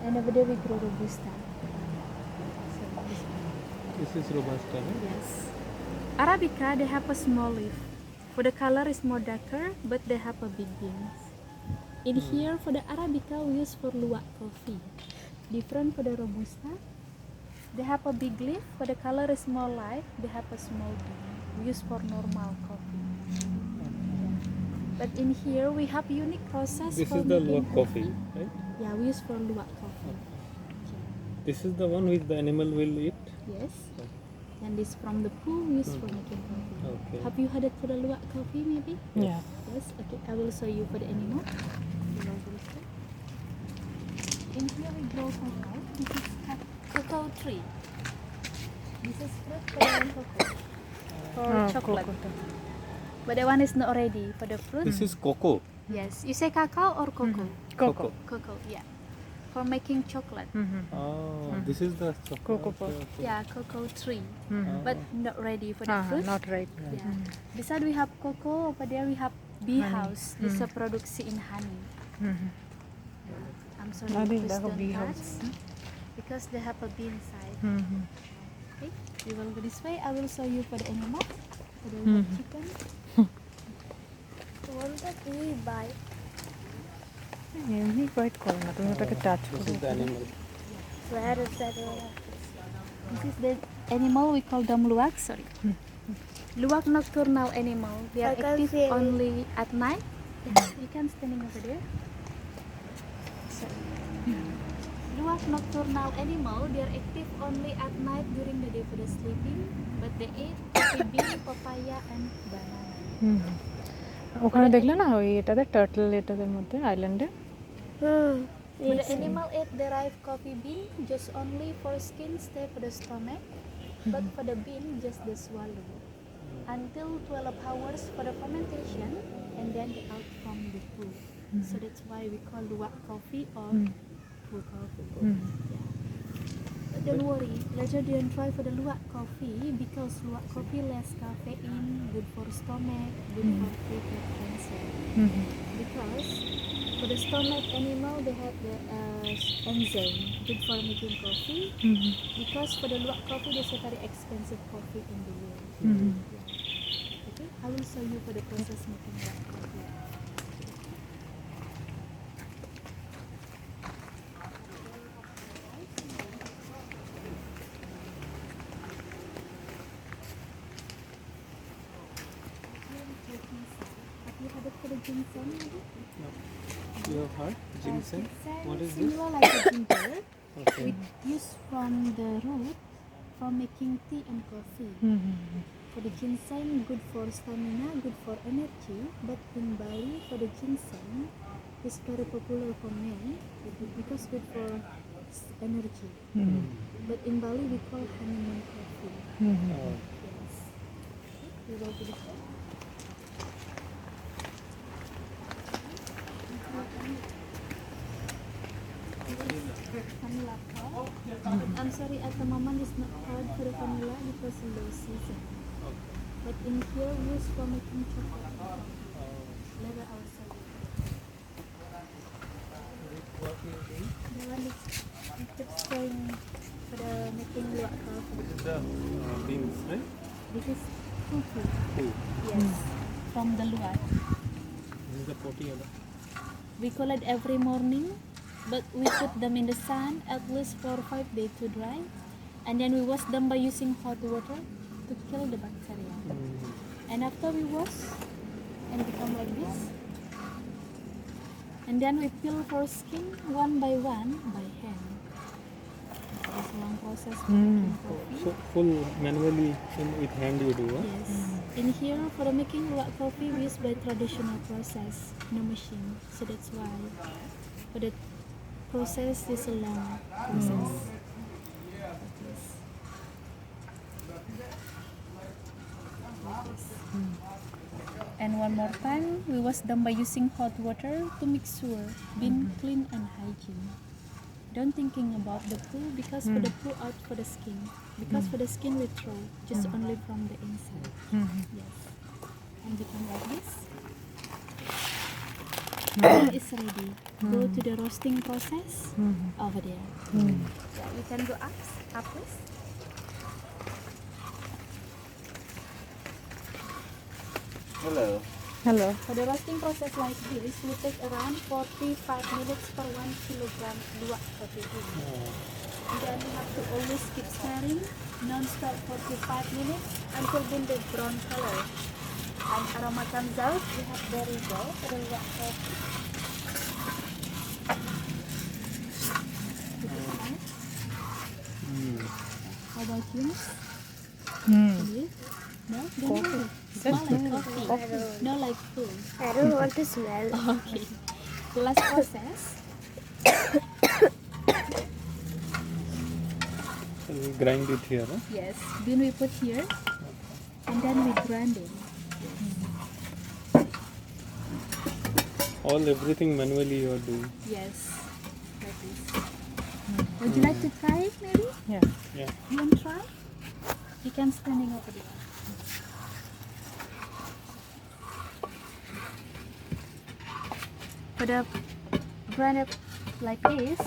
And over there we grow Robusta. So This is Robusta, right? yes. Arabica, they have a small leaf. For the color is more darker, but they have a big beans. In here, for the Arabica, we use for luwak coffee. Different for the Robusta. They have a big leaf. For the color is more light, they have a small bean. We use for normal coffee. But in here, we have unique process This for is the making luwak coffee, right? Yeah, we use for luwak coffee. This is the one which the animal will eat. Yes. And this from the pool we use for making coffee. Okay. Have you had it for the luwak coffee maybe? Yeah. Yes. Okay, I will show you for the animal. In here we grow cocoa. This is cocoa tree. This is fruit for the cocoa. For chocolate. But the one is not ready for the fruit. This is cocoa. Yes. You say cacao or cocoa? Cocoa. Cocoa, yeah. For making chocolate. Oh, this is the Cocoa okay, pod. okay. Yeah, cocoa tree. Oh. But not ready for the fruit. Not right. Yeah. Beside we have cocoa, over there we have bee house. This is produksi in honey. I'm sorry, Adi, twist that's a the bee parts, because they have a bee inside. Mm-hmm. Okay, we will go this way. I will show you for the animal, for the chicken. The one that we buy. এমনি quite করো না তুমি ওটাকে touch This করো is the animal. Where is that? This is the animal we call them luwak. Sorry, luwak nocturnal animal. They are I can active see it. only at night. You can standing over there. Sorry. Luwak nocturnal animal. They are active only at night during the day for the sleeping. But they eat coffee bean, papaya, and banana. ওখানে দেখলে না ওই এটাতে turtle এটাদের মধ্যে আইল্যান্ডে When the animal eat the ripe coffee bean, just only for skin stay for the stomach, but for the bean just the swallow. Until 12 hours for the fermentation, and then out from the food. So that's why we call luwak coffee or pool coffee. Yeah. But don't worry, later don't try for the luwak coffee because luwak coffee less caffeine, good for stomach, good for treating cancer. Because for the stomach animal they have the enzyme good for making coffee. Because for the luwak coffee there's a very expensive coffee in the world. Yeah. Okay, I will show you for the process making luwak coffee. Have you had it for the ginseng maybe? You have heard ginseng? What is this? Similar like a ginger. Okay. We use from the root for making tea and coffee. For the ginseng, good for stamina, good for energy. But in Bali, for the ginseng, is very popular for men because good for energy. But in Bali, we call honeymoon coffee. Oh. Yes. We will do this one. Vanilla pod. But I'm sorry, at the moment it's not hard for the vanilla because in low season. But in here we use for making chocolate. Later I'll show you. The one is keeps going for the making luwak coffee. This is the beans, right? This is fufu. Two. Yes, from the luwak. This is the potiada. We collect every morning, but we put them in the sun at least for 5 days to dry, and then we wash them by using hot water to kill the bacteria. And after we wash, and become like this, and then we peel for skin one by hand. It's a long process for making coffee. So full manually with hand you do, huh? Yes. In here, for the making luwak coffee, we use by traditional process, no machine. So that's why for the process is a long process. Like this. Like this. And one more time, we wash them by using hot water to make sure being clean and hygiene. Don't thinking about the poo because for the poo out for the skin. Because for the skin we throw just only from the inside. Yes. And become like this. Now it's ready. Go to the roasting process over there. Yeah, you can go up please. Hello. Hello. For the roasting process like this, we take around 45 minutes per 1 kilogram luwak coffee bean. And then you have to always keep stirring non-stop for 45 minutes until bean the brown color. And aroma comes out, we have very well for the luwak coffee. This is nice. How about you? You? No? Don't worry. Smell like coffee. No, like food. I don't want to smell. Okay. The last process. So we grind it here. Huh? Yes. Bean we put here. And then we grind it. Everything manually you are doing. Yes. Like this. Would you like to try it maybe? Yeah. Yeah. You want to try? You can standing over there. For the grind up like this,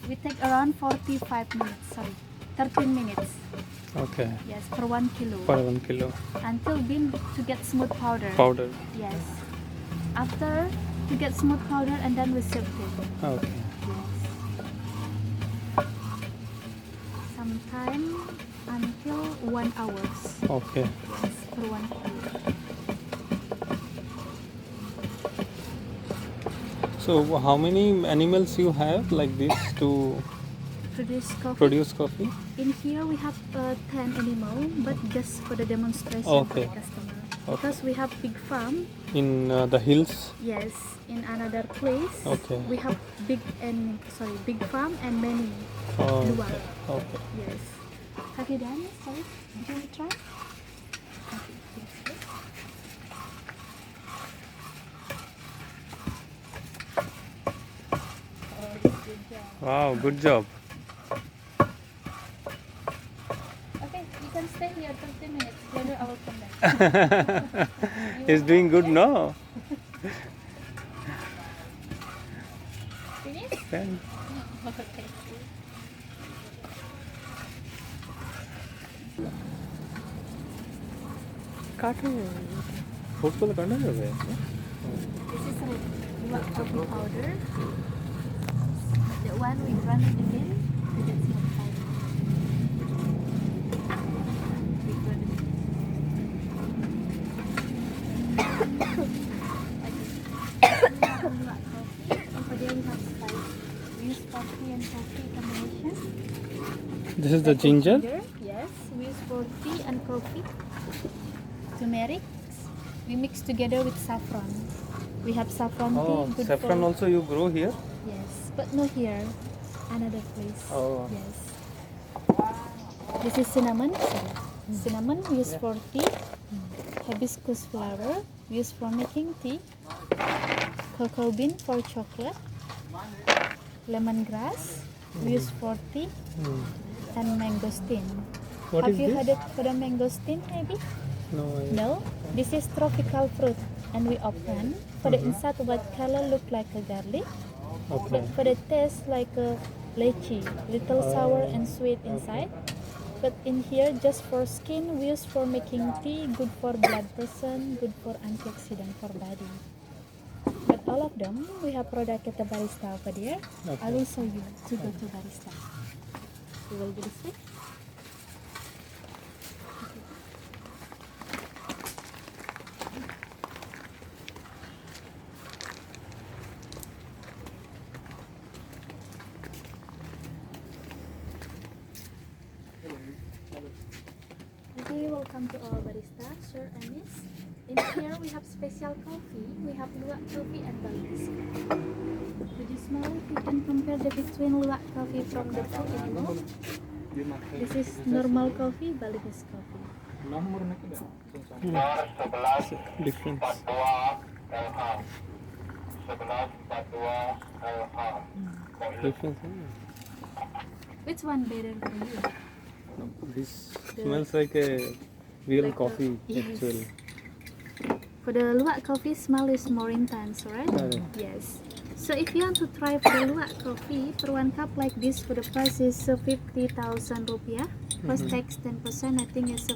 we take around 45 minutes, sorry, 13 minutes. Okay. Yes, for 1 kilo. For 1 kilo Until bean to get smooth powder. powder. Yes. After to get smooth powder and then we sift it. Okay. Yes. Sometime until 1 hours. Okay. Yes, for 1 kilo. So how many animals you have like this to Produce coffee. produce coffee? In here we have 10 animal, but just for the demonstration Okay. for the customer. Okay. Because we have big farm. In the hills? Yes, in another place. Okay. We have big farm and many Oh, luwak. okay. Okay. Yes. Have you done it? Sorry, did you try? Okay, yes. Good job. Wow, good job. Okay, you can stay here 30 minutes. Later I will come back. He's doing good, no? Finish? Okay. Okay. काटो Hopefully, kind of way. This is luwak coffee powder. The one we grind it again. We get some powder. We grind it again. Luwak coffee. Over there we have spice. We use coffee and coffee combination. This is the ginger. Yes, we use for tea and coffee. Turmeric. We mix together with saffron. We have saffron Oh, tea. Good saffron for, also you grow here? Yes, but not here. Another place. Oh. Yes. This is cinnamon. Sorry. Cinnamon we use for tea. Hibiscus flower we use for making tea. Cocoa bean for chocolate. Lemongrass we use for tea. And mangosteen. What Have is you this? heard it for the mangosteen maybe? No. No, this is tropical fruit, and we open. For the inside, white color look like a garlic, Okay. but for the taste like a lychee, little sour and sweet inside. But in here, just for skin, we use for making tea, good for blood pressure, good for antioxidant for body. But all of them, we have product at the barista over there. I will show you to go to barista. You will do this way. Okay, welcome to our barista, Sir and Miss. In here we have special coffee. We have luwak coffee and Balinese coffee. Would you smell it? You can compare the between luwak coffee from the fruit animal. This is normal coffee, Balinese coffee. Difference. Difference. Which one better for you? This smells like a real Like a- coffee yes. actually. For the luwak coffee, smell is more intense, right? Correct. Yes. So if you want to try for the luwak coffee, for 1 cup like this, for the price is 50,000 rupiah. Plus tax 10%, I think it's